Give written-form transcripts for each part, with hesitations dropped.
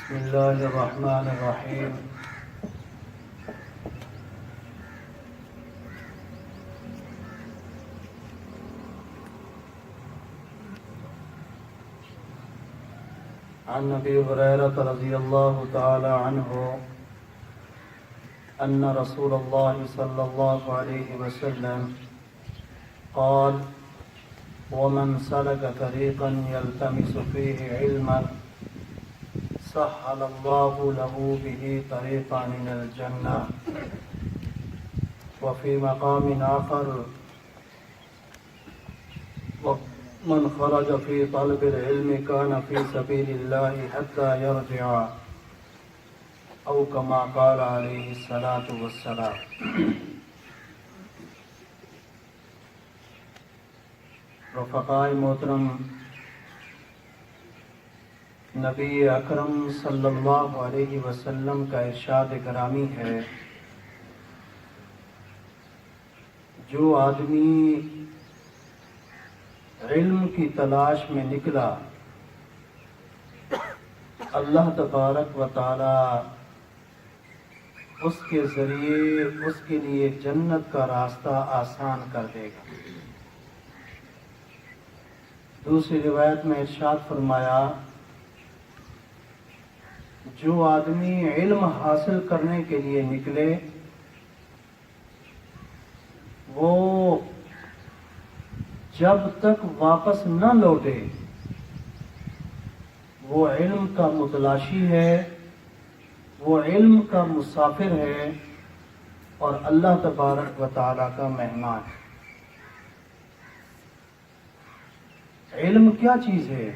بسم اللہ الرحمن الرحیم عن ابی ہریرہ رضی اللہ تعالی عنہ ان رسول اللہ صلی اللہ علیہ وسلم قال ومن سلك طريقا يلتمس فيه علما سهل الله له به طريقا من الجنة وفي مقام آخر ومن خرج في طلب العلم كان في سبيل الله حتى يرجع أو كما قال عليه الصلاة والسلام. رفقائے محترم، نبی اکرم صلی اللہ علیہ وسلم کا ارشاد گرامی ہے، جو آدمی علم کی تلاش میں نکلا اللہ تبارک و تعالی اس کے ذریعے اس کے لیے جنت کا راستہ آسان کر دے گا. دوسری روایت میں ارشاد فرمایا، جو آدمی علم حاصل کرنے کے لیے نکلے وہ جب تک واپس نہ لوٹے وہ علم کا متلاشی ہے، وہ علم کا مسافر ہے اور اللہ تبارک و تعالی کا مہمان ہے. علم کیا چیز ہے؟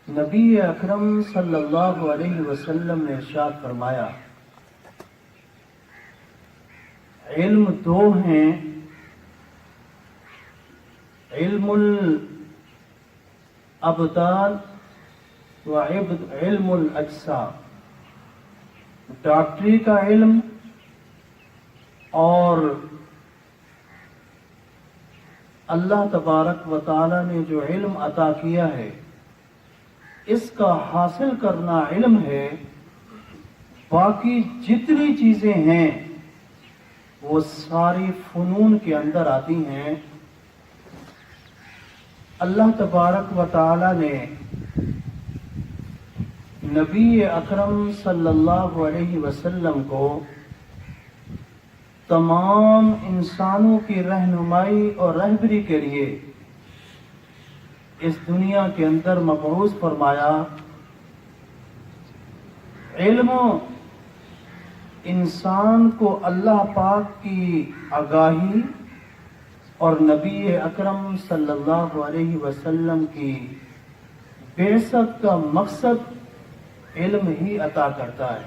نبی اکرم صلی اللہ علیہ وسلم نے ارشاد فرمایا، علم دو ہیں، علم الابدان و علم الاجسام. ڈاکٹری کا علم اور اللہ تبارک و تعالی نے جو علم عطا کیا ہے اس کا حاصل کرنا علم ہے. باقی جتنی چیزیں ہیں وہ ساری فنون کے اندر آتی ہیں. اللہ تبارک و تعالی نے نبی اکرم صلی اللہ علیہ وسلم کو تمام انسانوں کی رہنمائی اور رہبری کے لیے اس دنیا کے اندر مبعوث فرمایا. علم انسان کو اللہ پاک کی آگاہی اور نبی اکرم صلی اللہ علیہ وسلم کی بعثت کا مقصد علم ہی عطا کرتا ہے.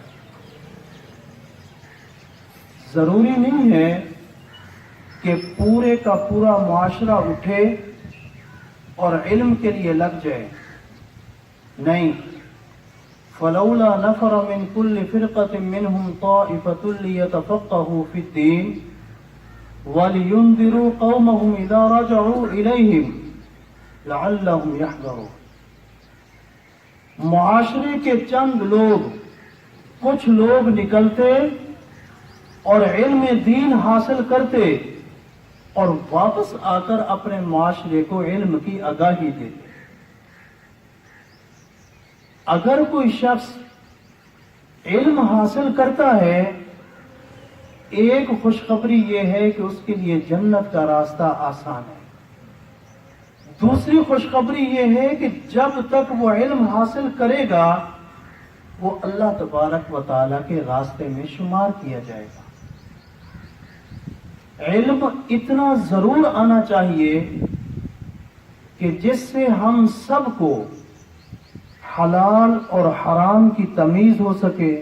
ضروری نہیں ہے کہ پورے کا پورا معاشرہ اٹھے اور علم کے لیے لگ جائے. نہیں، فلولا نفر من كل فرقة منهم طائفة ليتفقهوا في الدين ولينذروا قومهم إذا رجعوا إليهم لعلهم يحذرون. معاشرے کے چند لوگ، کچھ لوگ نکلتے اور علم دین حاصل کرتے اور واپس آ کر اپنے معاشرے کو علم کی آگاہی دیتے. اگر کوئی شخص علم حاصل کرتا ہے، ایک خوشخبری یہ ہے کہ اس کے لیے جنت کا راستہ آسان ہے. دوسری خوشخبری یہ ہے کہ جب تک وہ علم حاصل کرے گا وہ اللہ تبارک و تعالی کے راستے میں شمار کیا جائے گا. علم اتنا ضرور آنا چاہیے کہ جس سے ہم سب کو حلال اور حرام کی تمیز ہو سکے،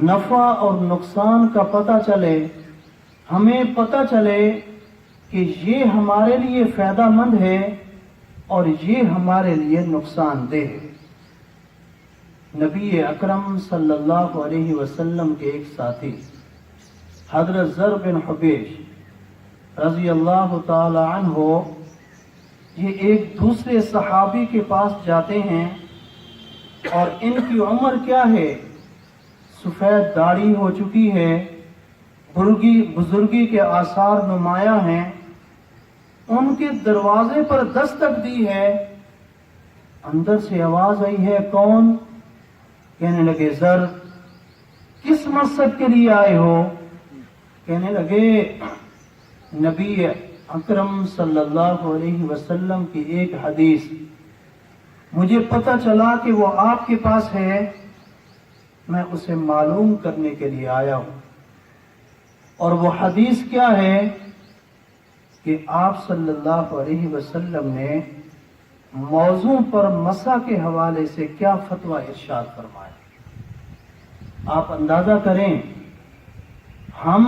نفع اور نقصان کا پتہ چلے، ہمیں پتہ چلے کہ یہ ہمارے لیے فائدہ مند ہے اور یہ ہمارے لیے نقصان دہ ہے. نبی اکرم صلی اللہ علیہ وسلم کے ایک ساتھی حضرت زر بن حبیش رضی اللہ تعالی عنہ یہ ایک دوسرے صحابی کے پاس جاتے ہیں اور ان کی عمر کیا ہے؟ سفید داڑھی ہو چکی ہے، بزرگی کے آثار نمایاں ہیں، ان کے دروازے پر دستک دی ہے، اندر سے آواز آئی ہے، کون؟ کہنے لگے زر۔ کس مقصد کے لیے آئے ہو؟ کہنے لگے نبی اکرم صلی اللہ علیہ وسلم کی ایک حدیث مجھے پتہ چلا کہ وہ آپ کے پاس ہے، میں اسے معلوم کرنے کے لیے آیا ہوں۔ اور وہ حدیث کیا ہے کہ آپ صلی اللہ علیہ وسلم نے موضوع پر مسح کے حوالے سے کیا فتویٰ ارشاد فرمایا۔ آپ اندازہ کریں، ہم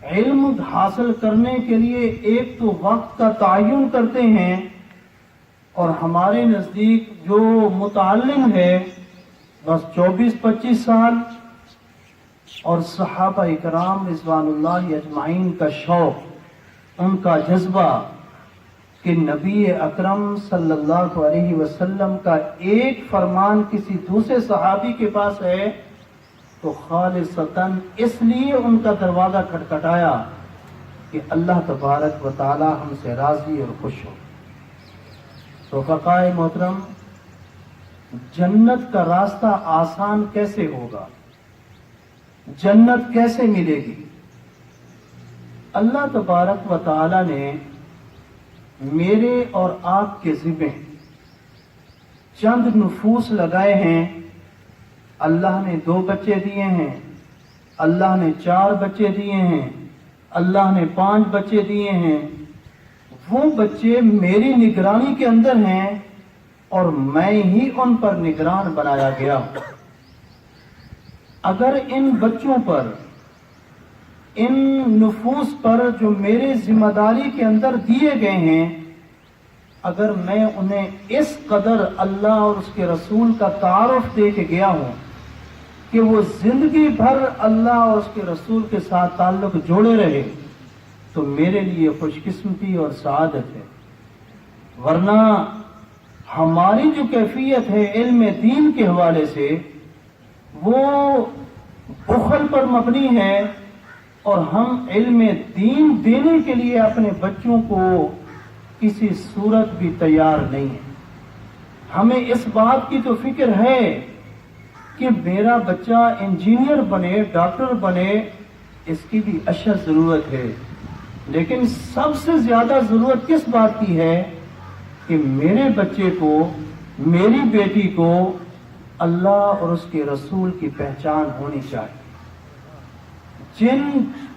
علم حاصل کرنے کے لیے ایک تو وقت کا تعین کرتے ہیں، اور ہمارے نزدیک جو متعلم ہے بس 24-25 سال، اور صحابہ اکرام رضوان اللہ اجمعین کا شوق، ان کا جذبہ کہ نبی اکرم صلی اللہ علیہ وسلم کا ایک فرمان کسی دوسرے صحابی کے پاس ہے تو خالصتاً اس لیے ان کا دروازہ کھٹکھٹایا کہ اللہ تبارک و تعالی ہم سے راضی اور خوش ہو۔ تو فقائے محترم، جنت کا راستہ آسان کیسے ہوگا؟ جنت کیسے ملے گی؟ اللہ تبارک و تعالی نے میرے اور آپ کے ذمہ چند نفوس لگائے ہیں۔ اللہ نے 2 بچے دیے ہیں، اللہ نے 4 بچے دیے ہیں، اللہ نے 5 بچے دیے ہیں۔ وہ بچے میری نگرانی کے اندر ہیں اور میں ہی ان پر نگران بنایا گیا ہوں۔ اگر ان بچوں پر، ان نفوس پر جو میرے ذمہ داری کے اندر دیے گئے ہیں، اگر میں انہیں اس قدر اللہ اور اس کے رسول کا تعارف دے کے گیا ہوں کہ وہ زندگی بھر اللہ اور اس کے رسول کے ساتھ تعلق جوڑے رہے، تو میرے لیے خوش قسمتی اور سعادت ہے۔ ورنہ ہماری جو کیفیت ہے علم دین کے حوالے سے، وہ بخل پر مبنی ہے، اور ہم علم دین دینے کے لیے اپنے بچوں کو کسی صورت بھی تیار نہیں ہے۔ ہمیں اس بات کی تو فکر ہے کہ میرا بچہ انجینئر بنے، ڈاکٹر بنے، اس کی بھی اشد ضرورت ہے، لیکن سب سے زیادہ ضرورت کس بات کی ہے کہ میرے بچے کو، میری بیٹی کو اللہ اور اس کے رسول کی پہچان ہونی چاہیے۔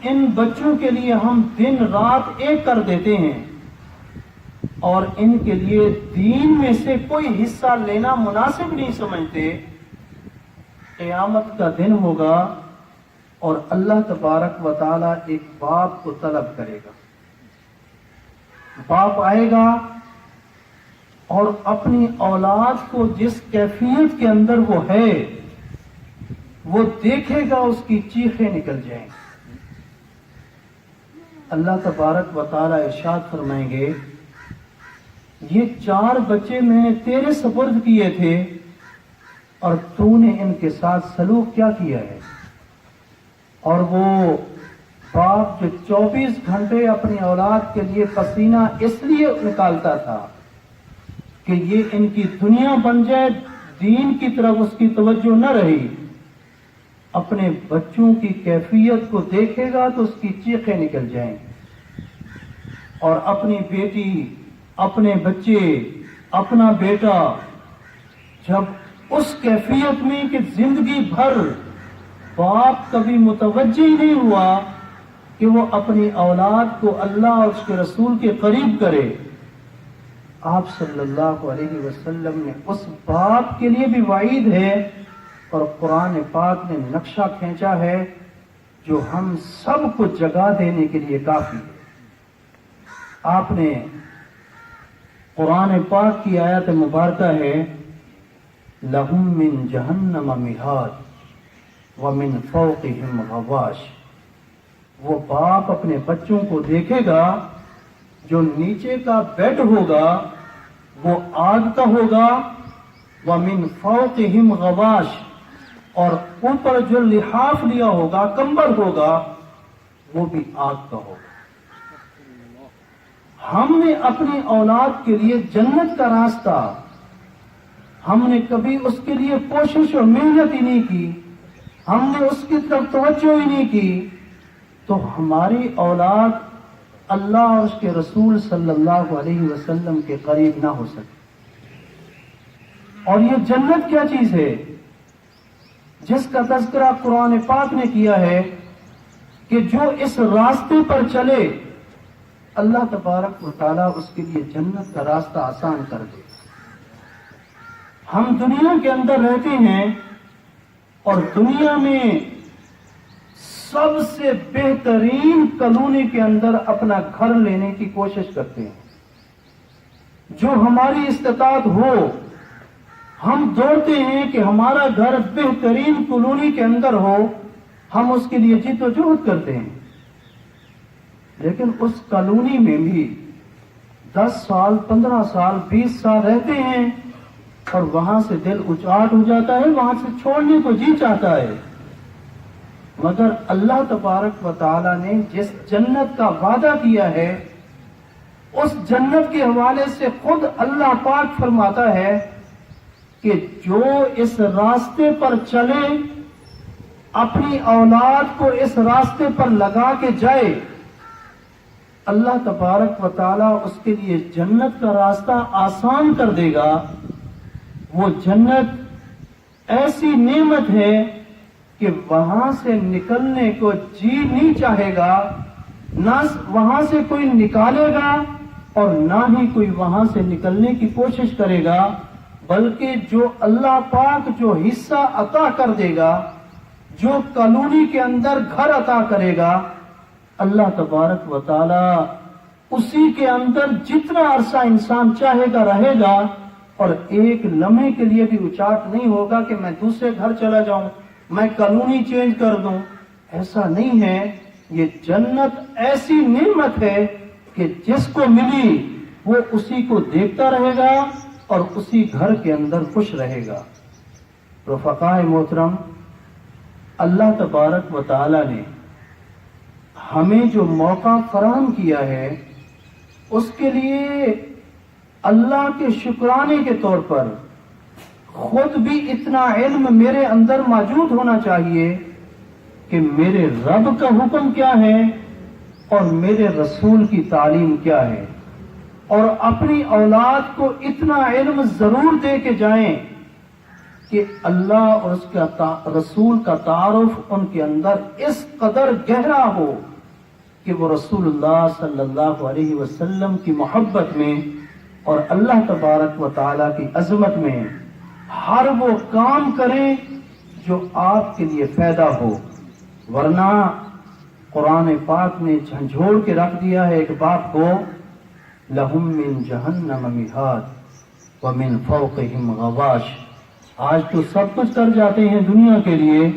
ان بچوں کے لیے ہم دن رات ایک کر دیتے ہیں اور ان کے لیے دین میں سے کوئی حصہ لینا مناسب نہیں سمجھتے، قیامت کا دن ہوگا اور اللہ تبارک و تعالی ایک باپ کو طلب کرے گا۔ باپ آئے گا اور اپنی اولاد کو جس کیفیت کے اندر وہ ہے، وہ دیکھے گا، اس کی چیخیں نکل جائیں گی۔ اللہ تبارک و تعالی ارشاد فرمائیں گے، یہ 4 بچے میں نے تیرے سپرد کیے تھے اور تو نے ان کے ساتھ سلوک کیا کیا ہے؟ اور وہ باپ جو 24 گھنٹے اپنی اولاد کے لیے پسینہ اس لیے نکالتا تھا کہ یہ ان کی دنیا بن جائے، دین کی طرف اس کی توجہ نہ رہی، اپنے بچوں کی کیفیت کو دیکھے گا تو اس کی چیخیں نکل جائیں گی۔ اور اپنی بیٹی، اپنے بچے، اپنا بیٹا جب اس کیفیت میں کہ زندگی بھر باپ کبھی متوجہ ہی نہیں ہوا کہ وہ اپنی اولاد کو اللہ اور اس کے رسول کے قریب کرے، آپ صلی اللہ علیہ وسلم نے اس باپ کے لیے بھی وعید ہے، اور قرآن پاک نے نقشہ کھینچا ہے جو ہم سب کو جگہ دینے کے لیے کافی ہے۔ آپ نے قرآن پاک کی آیت مبارکہ ہے، لَهُم مِّن جَهَنَّمَ مِہَادٌ وَمِن فَوْقِهِمْ غَوَاشٍ۔ وہ باپ اپنے بچوں کو دیکھے گا، جو نیچے کا بیڈ ہوگا وہ آگ کا ہوگا، وَمِن فَوْقِهِمْ غَوَاشٍ، اور اوپر جو لحاف لیا ہوگا، کمبل ہوگا، وہ بھی آگ کا ہوگا۔ ہم نے اپنی اولاد کے لیے جنت کا راستہ، ہم نے کبھی اس کے لیے کوشش اور محنت ہی نہیں کی، ہم نے اس کی طرف توجہ ہی نہیں کی، تو ہماری اولاد اللہ اور اس کے رسول صلی اللہ علیہ وسلم کے قریب نہ ہو سکے۔ اور یہ جنت کیا چیز ہے جس کا تذکرہ قرآن پاک نے کیا ہے کہ جو اس راستے پر چلے اللہ تبارک و تعالیٰ اس کے لیے جنت کا راستہ آسان کر دے۔ ہم دنیا کے اندر رہتے ہیں اور دنیا میں سب سے بہترین کالونی کے اندر اپنا گھر لینے کی کوشش کرتے ہیں، جو ہماری استطاعت ہو ہم دوڑتے ہیں کہ ہمارا گھر بہترین کالونی کے اندر ہو، ہم اس کے لیے جد و جہد کرتے ہیں، لیکن اس کالونی میں بھی 10 سال 15 سال 20 سال رہتے ہیں اور وہاں سے دل اچاٹ ہو جاتا ہے، وہاں سے چھوڑنے کو جی چاہتا ہے۔ مگر اللہ تبارک و تعالی نے جس جنت کا وعدہ کیا ہے، اس جنت کے حوالے سے خود اللہ پاک فرماتا ہے کہ جو اس راستے پر چلے، اپنی اولاد کو اس راستے پر لگا کے جائے، اللہ تبارک و تعالی اس کے لیے جنت کا راستہ آسان کر دے گا۔ وہ جنت ایسی نعمت ہے کہ وہاں سے نکلنے کو جی نہیں چاہے گا، نہ وہاں سے کوئی نکالے گا اور نہ ہی کوئی وہاں سے نکلنے کی کوشش کرے گا، بلکہ جو اللہ پاک جو حصہ عطا کر دے گا، جو کالونی کے اندر گھر عطا کرے گا، اللہ تبارک و تعالی اسی کے اندر جتنا عرصہ انسان چاہے گا رہے گا، اور ایک لمحے کے لیے بھی اچاٹ نہیں ہوگا کہ میں دوسرے گھر چلا جاؤں، میں کالونی چینج کر دوں۔ ایسا نہیں ہے، یہ جنت ایسی نعمت ہے کہ جس کو ملی وہ اسی کو دیکھتا رہے گا اور اسی گھر کے اندر خوش رہے گا۔ رفقائے محترم، اللہ تبارک و تعالی نے ہمیں جو موقع فراہم کیا ہے، اس کے لیے اللہ کے شکرانے کے طور پر خود بھی اتنا علم میرے اندر موجود ہونا چاہیے کہ میرے رب کا حکم کیا ہے اور میرے رسول کی تعلیم کیا ہے، اور اپنی اولاد کو اتنا علم ضرور دے کے جائیں کہ اللہ اور اس کا رسول کا تعارف ان کے اندر اس قدر گہرا ہو کہ وہ رسول اللہ صلی اللہ علیہ وسلم کی محبت میں اور اللہ تبارک و تعالی کی عظمت میں ہر وہ کام کریں جو آپ کے لیے فائدہ ہو۔ ورنہ قرآن پاک نے جھنجھوڑ کے رکھ دیا ہے ایک بات کو، لہم من جہنم مہاد ومن فوقہم غواش۔ آج تو سب کچھ کر جاتے ہیں دنیا کے لیے،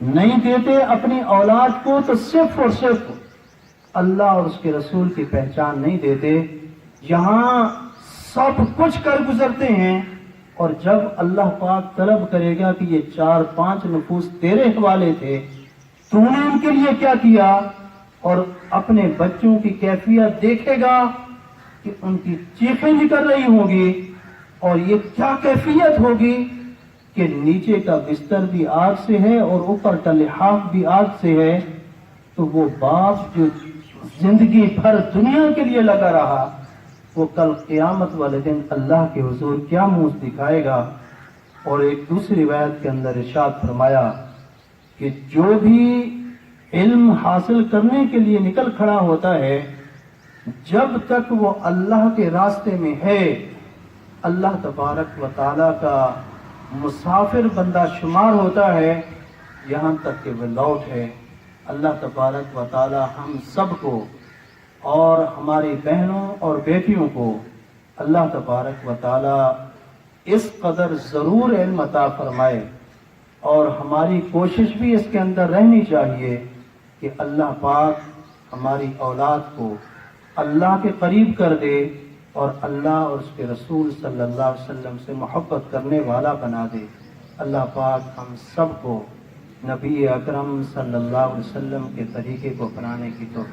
نہیں دیتے اپنی اولاد کو تو صرف اور صرف اللہ اور اس کے رسول کی پہچان نہیں دیتے۔ یہاں سب کچھ کر گزرتے ہیں، اور جب اللہ پاک طلب کرے گا کہ یہ 4-5 نفوس تیرے حوالے تھے، تو نے ان کے لیے کیا کیا، اور اپنے بچوں کی کیفیت دیکھے گا کہ ان کی چیخیں نکل رہی ہوں گی، اور یہ کیا کیفیت ہوگی کہ نیچے کا بستر بھی آگ سے ہے اور اوپر کا لحاف بھی آگ سے ہے، تو وہ باپ جو زندگی بھر دنیا کے لیے لگا رہا، وہ کل قیامت والے دن اللہ کے حضور کیا منہ دکھائے گا۔ اور ایک دوسری روایت کے اندر ارشاد فرمایا کہ جو بھی علم حاصل کرنے کے لیے نکل کھڑا ہوتا ہے، جب تک وہ اللہ کے راستے میں ہے، اللہ تبارک و تعالی کا مسافر بندہ شمار ہوتا ہے، یہاں تک کہ وہ لوٹ ہے۔ اللہ تبارک و تعالی ہم سب کو اور ہماری بہنوں اور بیٹیوں کو اللہ تبارک و تعالی اس قدر ضرور علم عطا فرمائے، اور ہماری کوشش بھی اس کے اندر رہنی چاہیے کہ اللہ پاک ہماری اولاد کو اللہ کے قریب کر دے، اور اللہ اور اس کے رسول صلی اللہ علیہ وسلم سے محبت کرنے والا بنا دے۔ اللہ پاک ہم سب کو نبی اکرم صلی اللہ علیہ وسلم کے طریقے کو اپنانے کی توفیق